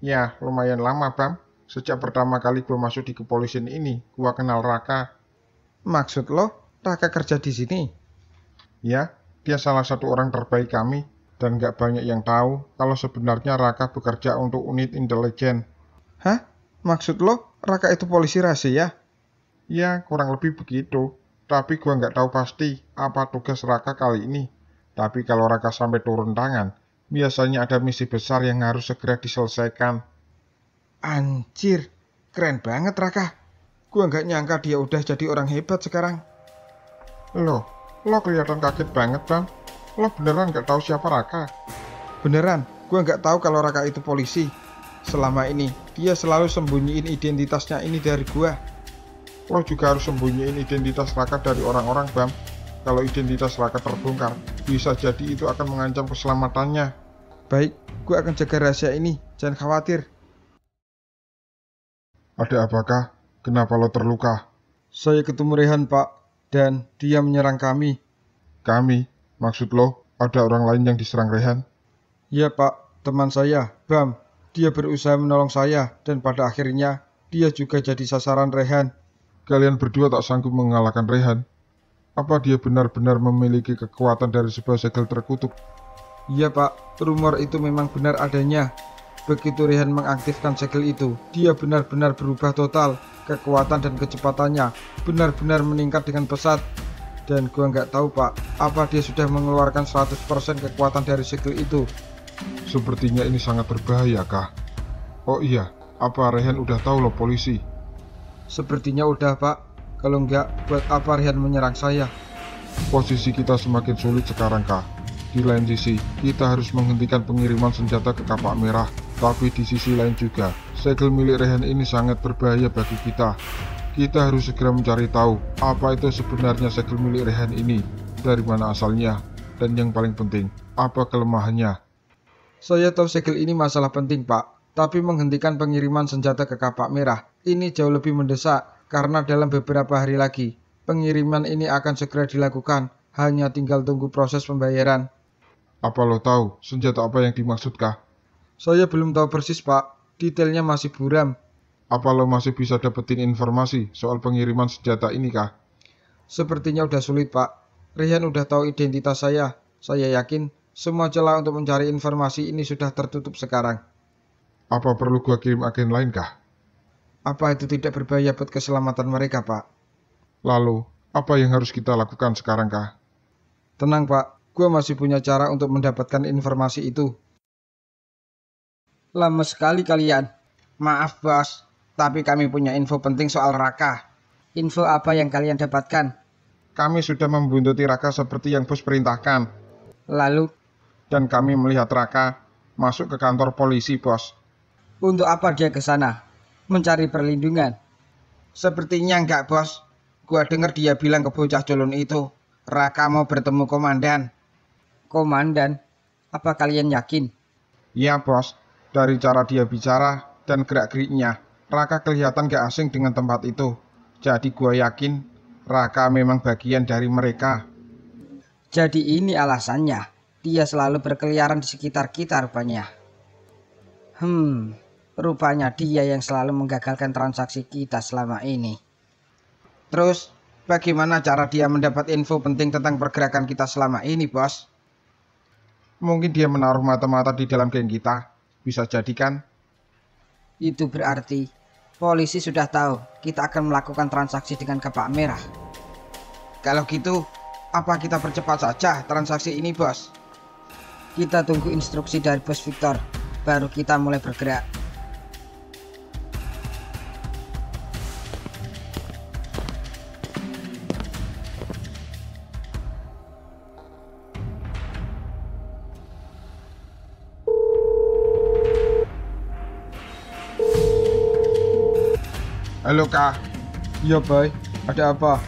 Ya, lumayan lama, Bam. Sejak pertama kali gue masuk di kepolisian ini, gue kenal Raka. Maksud lo, Raka kerja di sini? Ya, dia salah satu orang terbaik kami. Dan gak banyak yang tahu kalau sebenarnya Raka bekerja untuk unit intelijen. Hah? Maksud lo, Raka itu polisi rahasia? Ya, kurang lebih begitu. Tapi gue gak tahu pasti apa tugas Raka kali ini. Tapi kalau Raka sampai turun tangan, biasanya ada misi besar yang harus segera diselesaikan. Anjir, keren banget Raka. Gua nggak nyangka dia udah jadi orang hebat sekarang. Lo kelihatan kaget banget, Bang. Lo beneran nggak tahu siapa Raka? Beneran, gua nggak tahu kalau Raka itu polisi. Selama ini, dia selalu sembunyiin identitasnya ini dari gua. Lo juga harus sembunyiin identitas Raka dari orang-orang, Bam. Kalau identitas Raka terbongkar, bisa jadi itu akan mengancam keselamatannya. Baik, gua akan jaga rahasia ini, jangan khawatir. Ada apakah? Kenapa lo terluka? Saya ketemu Rehan, Pak, dan dia menyerang kami. Kami? Maksud lo, ada orang lain yang diserang Rehan? Ya, Pak, teman saya, Bam. Dia berusaha menolong saya, dan pada akhirnya, dia juga jadi sasaran Rehan. Kalian berdua tak sanggup mengalahkan Rehan? Apa dia benar-benar memiliki kekuatan dari sebuah segel terkutuk? Iya, Pak, rumor itu memang benar adanya. Begitu Rehan mengaktifkan segel itu, dia benar-benar berubah total. Kekuatan dan kecepatannya benar-benar meningkat dengan pesat. Dan gua nggak tahu, Pak, apa dia sudah mengeluarkan 100% kekuatan dari segel itu. Sepertinya ini sangat berbahaya, kah? Oh iya, apa Rehan udah tahu lo polisi? Sepertinya udah, Pak. Kalau nggak, buat apa Rehan menyerang saya? Posisi kita semakin sulit sekarang, kah? Di lain sisi, kita harus menghentikan pengiriman senjata ke Kapak Merah. Tapi di sisi lain juga, segel milik Rehan ini sangat berbahaya bagi kita. Kita harus segera mencari tahu apa itu sebenarnya segel milik Rehan ini, dari mana asalnya, dan yang paling penting, apa kelemahannya. Saya tahu segel ini masalah penting, Pak. Tapi menghentikan pengiriman senjata ke Kapak Merah ini jauh lebih mendesak, karena dalam beberapa hari lagi, pengiriman ini akan segera dilakukan. Hanya tinggal tunggu proses pembayaran. Apa lo tahu senjata apa yang dimaksudkah? Saya belum tahu persis, Pak. Detailnya masih buram. Apa lo masih bisa dapetin informasi soal pengiriman senjata ini, kah? Sepertinya udah sulit, Pak. Rehan udah tahu identitas saya. Saya yakin semua celah untuk mencari informasi ini sudah tertutup sekarang. Apa perlu gua kirim agen lain, kah? Apa itu tidak berbahaya buat keselamatan mereka, Pak? Lalu, apa yang harus kita lakukan sekarang, kah? Tenang, Pak. Gue masih punya cara untuk mendapatkan informasi itu. Lama sekali kalian. Maaf, Bos. Tapi kami punya info penting soal Raka. Info apa yang kalian dapatkan? Kami sudah membuntuti Raka seperti yang bos perintahkan. Lalu, Dan kami melihat Raka masuk ke kantor polisi, bos. untuk apa dia ke sana? Mencari perlindungan. Sepertinya enggak, Bos. Gua dengar dia bilang ke bocah culun itu, Raka mau bertemu komandan. Komandan, apa kalian yakin? Iya, bos. Dari cara dia bicara dan gerak-geriknya, Raka kelihatan gak asing dengan tempat itu. Jadi gua yakin Raka memang bagian dari mereka. Jadi ini alasannya. Dia selalu berkeliaran di sekitar kita rupanya. Rupanya dia yang selalu menggagalkan transaksi kita selama ini. Terus, bagaimana cara dia mendapat info penting tentang pergerakan kita selama ini, Bos? Mungkin dia menaruh mata-mata di dalam geng kita. Bisa jadi kan? Itu berarti polisi sudah tahu kita akan melakukan transaksi dengan Kapak Merah. Kalau gitu, apa kita percepat saja transaksi ini, Bos? Kita tunggu instruksi dari Bos Victor, baru kita mulai bergerak. Halo, kak. Iya, Bay. Ada apa?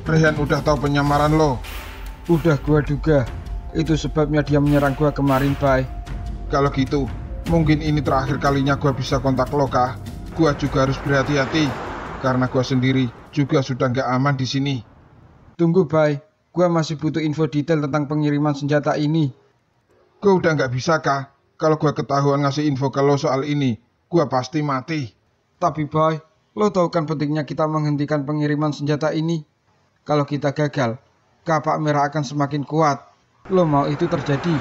Rehan udah tahu penyamaran lo. Udah gua duga. Itu sebabnya dia menyerang gua kemarin, Bay. Kalau gitu, mungkin ini terakhir kalinya gua bisa kontak lo, kak. Gua juga harus berhati-hati. Karena gua sendiri juga sudah nggak aman di sini. Tunggu, Bay. Gua masih butuh info detail tentang pengiriman senjata ini. Gua udah nggak bisa, kak. Kalau gua ketahuan ngasih info ke lo soal ini, gua pasti mati. Tapi, Bay, lo tahu kan pentingnya kita menghentikan pengiriman senjata ini? Kalau kita gagal, Kapak Merah akan semakin kuat. Lo mau itu terjadi?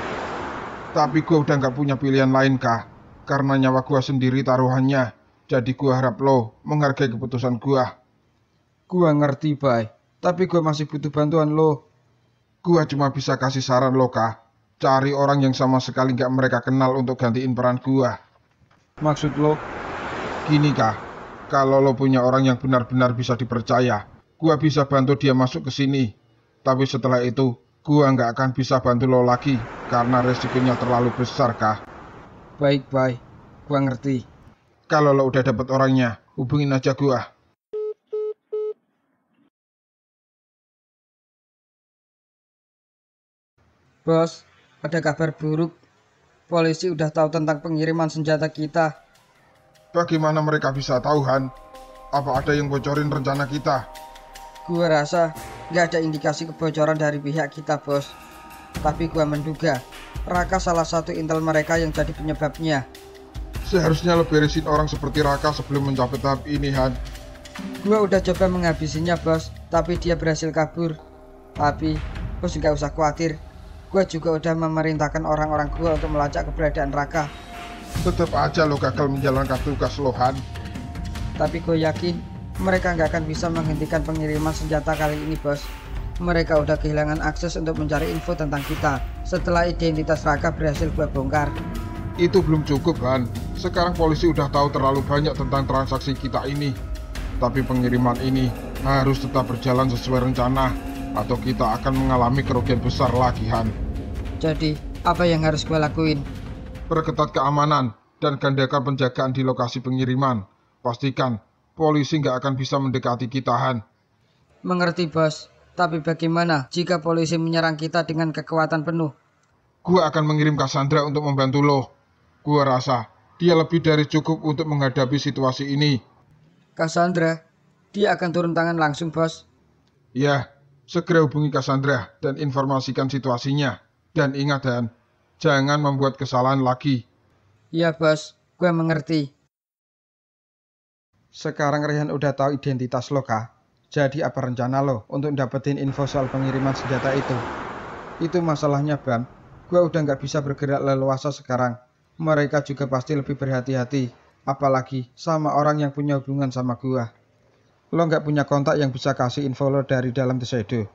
Tapi gua udah nggak punya pilihan lain, kak. Karena nyawa gua sendiri taruhannya. Jadi gua harap lo menghargai keputusan gua. Gua ngerti, Bay. Tapi gua masih butuh bantuan lo. Gua cuma bisa kasih saran lo, Kah. Cari orang yang sama sekali nggak mereka kenal untuk gantiin peran gua. Maksud lo? Gini, Kah. Kalau lo punya orang yang benar-benar bisa dipercaya, gua bisa bantu dia masuk ke sini. Tapi setelah itu, gua nggak akan bisa bantu lo lagi karena resikonya terlalu besar, Kah. Baik, Bay. Gua ngerti. Kalau lo udah dapet orangnya, hubungin aja gua. Bos, ada kabar buruk. Polisi udah tahu tentang pengiriman senjata kita. Bagaimana mereka bisa tahu, Han? Apa ada yang bocorin rencana kita? Gua rasa nggak ada indikasi kebocoran dari pihak kita, bos. Tapi gua menduga Raka salah satu intel mereka yang jadi penyebabnya. Seharusnya lo beresin orang seperti Raka sebelum mencapai tahap ini, Han. Gua udah coba menghabisinya, bos, tapi dia berhasil kabur. Tapi bos nggak usah khawatir. Gua juga udah memerintahkan orang-orang gua untuk melacak keberadaan Raka. Tetap aja lo gagal menjalankan tugas lo, Han. Tapi gue yakin mereka nggak akan bisa menghentikan pengiriman senjata kali ini, bos. Mereka udah kehilangan akses untuk mencari info tentang kita setelah identitas Raka berhasil gue bongkar. Itu belum cukup, Han. Sekarang polisi udah tahu terlalu banyak tentang transaksi kita ini. Tapi pengiriman ini harus tetap berjalan sesuai rencana, atau kita akan mengalami kerugian besar lagi, Han. Jadi, apa yang harus gue lakuin? Perketat keamanan dan gandakan penjagaan di lokasi pengiriman. Pastikan polisi nggak akan bisa mendekati kita, Han. Mengerti, bos. Tapi bagaimana jika polisi menyerang kita dengan kekuatan penuh? Gua akan mengirim Cassandra untuk membantu lo. Gua rasa dia lebih dari cukup untuk menghadapi situasi ini. Cassandra, dia akan turun tangan langsung, bos. Ya, segera hubungi Cassandra dan informasikan situasinya. Dan ingat, Han, jangan membuat kesalahan lagi. Iya, bos. Gue mengerti. Sekarang Rehan udah tahu identitas lo, Kah. Jadi apa rencana lo untuk dapetin info soal pengiriman senjata itu? Itu masalahnya, Bam. Gua udah nggak bisa bergerak leluasa sekarang. Mereka juga pasti lebih berhati-hati. Apalagi sama orang yang punya hubungan sama gua. Lo nggak punya kontak yang bisa kasih info lo dari dalam The Shadow.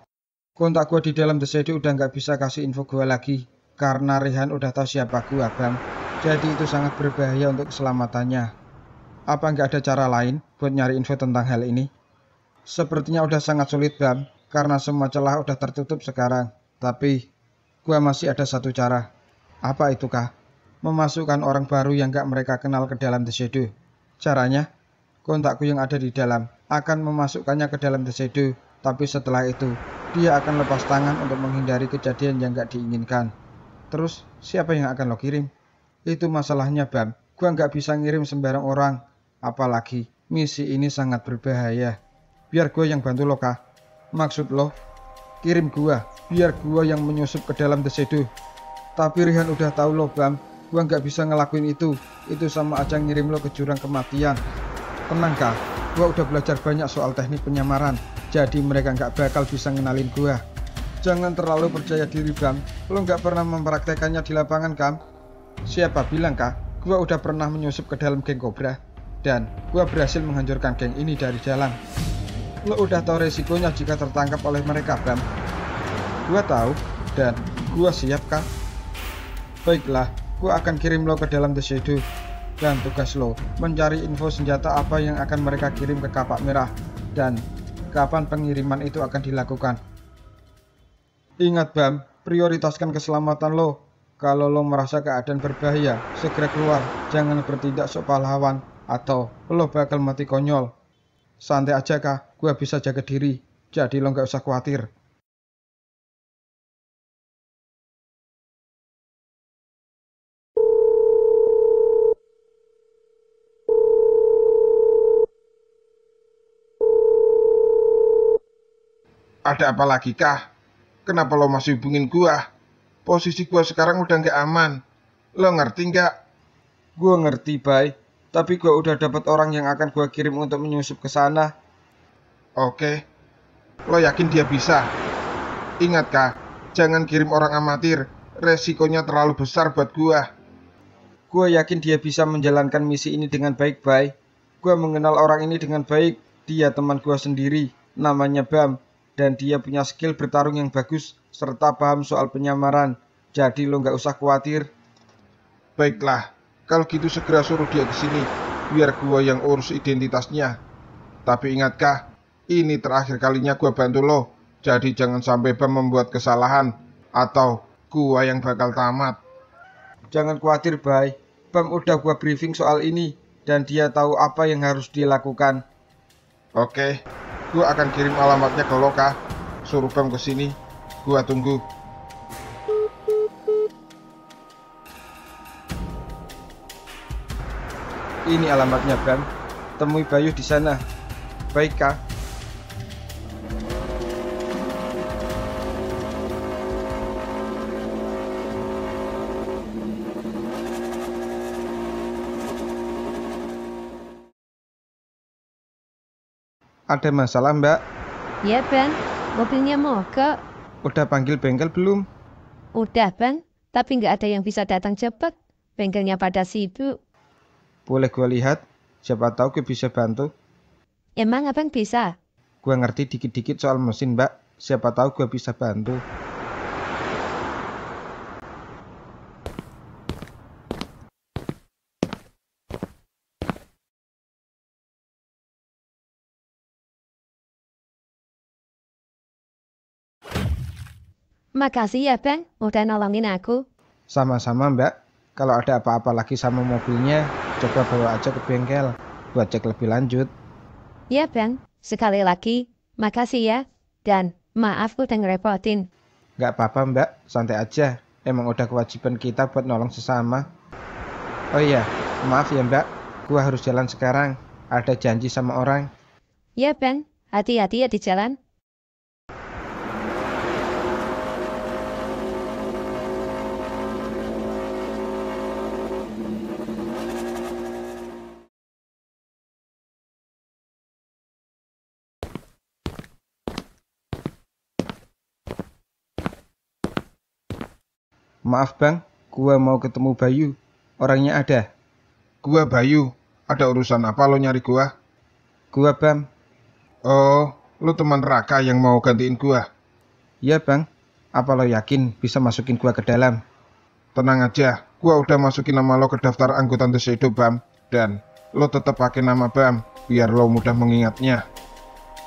Kontak gua di dalam The Shadow udah nggak bisa kasih info gua lagi. Karena Rehan udah tahu siapa gua, Bam. Jadi itu sangat berbahaya untuk keselamatannya. Apa nggak ada cara lain buat nyari info tentang hal ini? Sepertinya udah sangat sulit, Bam. Karena semua celah udah tertutup sekarang. Tapi gua masih ada satu cara. Apa itu, Kah? Memasukkan orang baru yang nggak mereka kenal ke dalam The Shadow. Caranya, kontakku yang ada di dalam akan memasukkannya ke dalam The Shadow. Tapi setelah itu, dia akan lepas tangan untuk menghindari kejadian yang nggak diinginkan. Terus, siapa yang akan lo kirim? Itu masalahnya, Bam. Gua nggak bisa ngirim sembarang orang. Apalagi, misi ini sangat berbahaya. Biar gua yang bantu lo, Kah. Maksud lo, kirim gua, biar gua yang menyusup ke dalam The Shadow. Tapi Rehan udah tahu lo, Bam. Gua nggak bisa ngelakuin itu. Itu sama aja ngirim lo ke jurang kematian. Tenang, Kah. Gua udah belajar banyak soal teknik penyamaran. Jadi mereka nggak bakal bisa ngenalin gua. Jangan terlalu percaya diri, Bam. Lo nggak pernah mempraktekannya di lapangan, Kam. Siapa bilang, Kah? Gua udah pernah menyusup ke dalam geng Cobra. Dan gua berhasil menghancurkan geng ini dari dalam. Lo udah tahu resikonya jika tertangkap oleh mereka, Bam. Gua tahu, dan gua siap, Kah? Baiklah, gua akan kirim lo ke dalam The Shadow. Dan tugas lo, mencari info senjata apa yang akan mereka kirim ke Kapak Merah. Dan kapan pengiriman itu akan dilakukan. Ingat, Bam, prioritaskan keselamatan lo. Kalau lo merasa keadaan berbahaya, segera keluar. Jangan bertindak sok pahlawan, atau lo bakal mati konyol. Santai aja, Kah, gua bisa jaga diri. Jadi lo nggak usah khawatir. Ada apa lagi, Kah? Kenapa lo masih hubungin gua? Posisi gua sekarang udah nggak aman. Lo ngerti nggak? Gua ngerti, Bay. Tapi gua udah dapat orang yang akan gua kirim untuk menyusup ke sana. Oke. Lo yakin dia bisa? Ingat, Kah, jangan kirim orang amatir. Resikonya terlalu besar buat gua. Gua yakin dia bisa menjalankan misi ini dengan baik, Bay. Gua mengenal orang ini dengan baik. Dia teman gua sendiri. Namanya Bam. dan dia punya skill bertarung yang bagus serta paham soal penyamaran. Jadi lo nggak usah khawatir. Baiklah, kalau gitu segera suruh dia ke sini, biar gua yang urus identitasnya. Tapi ingat Kah, ini terakhir kalinya gua bantu lo, jadi jangan sampai Bam membuat kesalahan, atau gua yang bakal tamat. Jangan khawatir, Bay. Bam udah gua briefing soal ini, dan dia tahu apa yang harus dilakukan. Oke, gua akan kirim alamatnya ke lo Kah. Suruh Bam ke sini, gua tunggu. Ini alamatnya, Bam. Temui Bayu di sana. Baik, Kak. Ada masalah, Mbak? Ya Bang, mobilnya mogok. Udah panggil bengkel belum? Udah Bang, tapi nggak ada yang bisa datang cepat. Bengkelnya pada sibuk. Boleh gua lihat? Siapa tahu gue bisa bantu. Emang Abang bisa? Gua ngerti dikit-dikit soal mesin, Mbak. Siapa tahu gua bisa bantu. Makasih ya Bang, udah nolongin aku. Sama-sama, Mbak. Kalau ada apa-apa lagi sama mobilnya, coba bawa aja ke bengkel buat cek lebih lanjut. Ya Bang, sekali lagi, makasih ya. Dan maaf udah ngerepotin. Nggak apa-apa, Mbak. Santai aja. Emang udah kewajiban kita buat nolong sesama. Oh iya, maaf ya, Mbak. Gua harus jalan sekarang. Ada janji sama orang. Ya Bang, hati-hati ya di jalan. Maaf, Bang. Gua mau ketemu Bayu. Orangnya ada. Gua Bayu, ada urusan apa lo nyari gua? Gua, Bam. Oh, lo teman Raka yang mau gantiin gua? Iya, Bang. Apa lo yakin bisa masukin gua ke dalam? Tenang aja, gua udah masukin nama lo ke daftar anggota Tuxedo Bam. Dan lo tetap pakai nama Bam, biar lo mudah mengingatnya.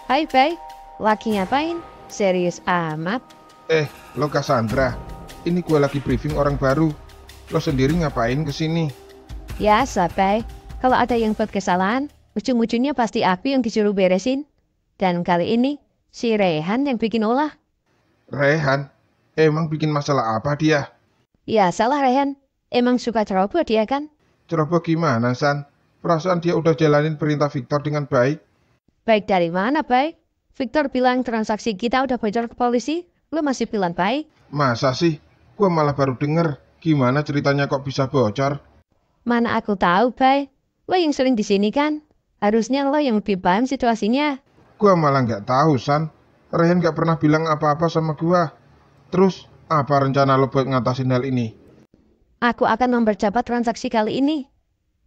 Hai Bay, lagi ngapain? Serius amat? Lo Cassandra, ini gua lagi briefing orang baru. Lo sendiri ngapain kesini? Ya Bay, kalau ada yang buat kesalahan, ujung-ujungnya pasti aku yang disuruh beresin. Dan kali ini, si Rehan yang bikin olah. Rehan? Emang bikin masalah apa dia? Ya salah Rehan, emang suka ceroboh dia kan? Ceroboh gimana, San? Perasaan dia udah jalanin perintah Victor dengan baik. Baik dari mana, Bay? Victor bilang transaksi kita udah bocor ke polisi, lu masih bilang baik? Masa sih? Gua malah baru denger. Gimana ceritanya kok bisa bocor? Mana aku tahu, Bay. Lo yang sering di sini kan? Harusnya lo yang lebih paham situasinya. Gua malah nggak tahu, San. Rehan nggak pernah bilang apa-apa sama gua. Terus, apa rencana lo buat ngatasin hal ini? Aku akan mempercepat transaksi kali ini.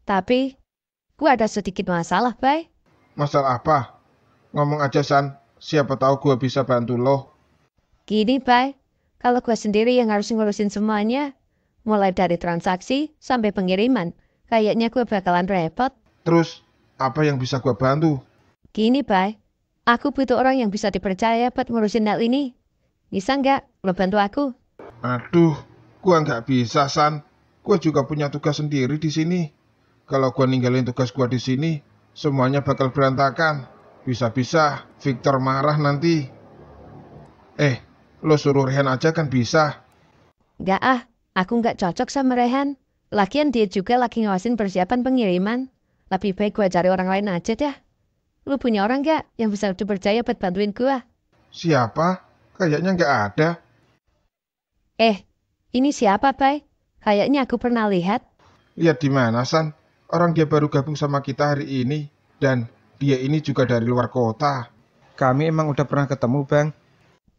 Tapi, gua ada sedikit masalah, Bay. Masalah apa? Ngomong aja, San. Siapa tahu gua bisa bantu lo. Gini, Bay. Kalau gua sendiri yang harus ngurusin semuanya, mulai dari transaksi sampai pengiriman, kayaknya gua bakalan repot. Terus, apa yang bisa gua bantu? Gini, Bay. Aku butuh orang yang bisa dipercaya buat ngurusin hal ini. Bisa nggak lo bantu aku? Aduh, gua nggak bisa, San. Gua juga punya tugas sendiri di sini. Kalau gua ninggalin tugas gua di sini, semuanya bakal berantakan. Bisa-bisa Victor marah nanti. Lo suruh Rehan aja kan bisa. Nggak aku nggak cocok sama Rehan. Lagian dia juga lagi ngawasin persiapan pengiriman. Lebih baik gua cari orang lain aja dah. Lu punya orang nggak yang bisa dipercaya buat bantuin gua? Siapa? Kayaknya nggak ada. Ini siapa, Bay? Kayaknya aku pernah lihat. Lihat di mana, San? Orang dia baru gabung sama kita hari ini. Dan dia ini juga dari luar kota. Kami emang udah pernah ketemu, Bang.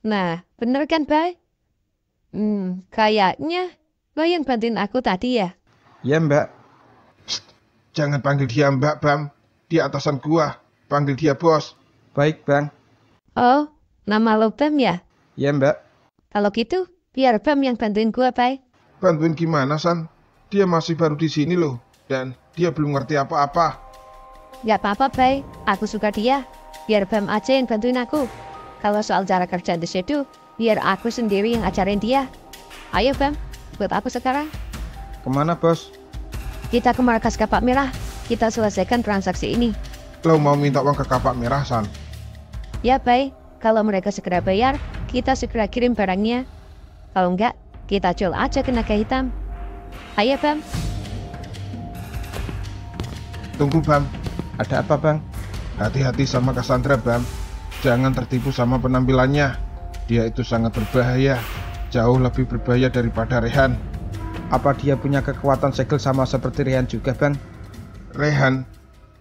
Nah, bener kan, Bay? Kayaknya lo yang bantuin aku tadi ya? Ya, Mbak. Jangan panggil dia Mbak, Bam. Dia atasan gua. Panggil dia bos. Baik, Bang. Oh, Nama lo Bam ya? Ya mbak. Kalau gitu, biar Bam yang bantuin gua, Bay. Bantuin gimana, San? Dia masih baru di sini loh, dan dia belum ngerti apa-apa. Gak apa-apa, Bay. Aku suka dia. Biar Bam aja yang bantuin aku. Kalau soal cara kerja di situ, biar aku sendiri yang ajarin dia. Ayo, Bam. Buat aku sekarang. Kemana bos? Kita ke markas Kapak Merah. Kita selesaikan transaksi ini. Lo mau minta uang ke Kapak Merah, San? Ya, Bay. Kalau mereka segera bayar, kita segera kirim barangnya. Kalau enggak, kita jual aja ke naga hitam. Ayo, Bam. Tunggu, Bam. Ada apa bang? Hati-hati sama Cassandra, Bam. Jangan tertipu sama penampilannya. Dia itu sangat berbahaya. Jauh lebih berbahaya daripada Rehan. Apa dia punya kekuatan segel sama seperti Rehan juga bang? Rehan,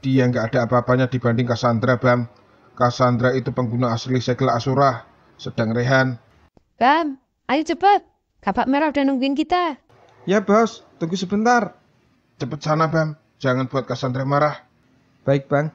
dia nggak ada apa-apanya dibanding Cassandra, Bam. Cassandra itu pengguna asli segel Asura. Sedang Rehan, Bam, ayo cepat. Kapak Merah udah nungguin kita. Ya bos, tunggu sebentar. cepet sana, Bam. Jangan buat Cassandra marah. Baik bang.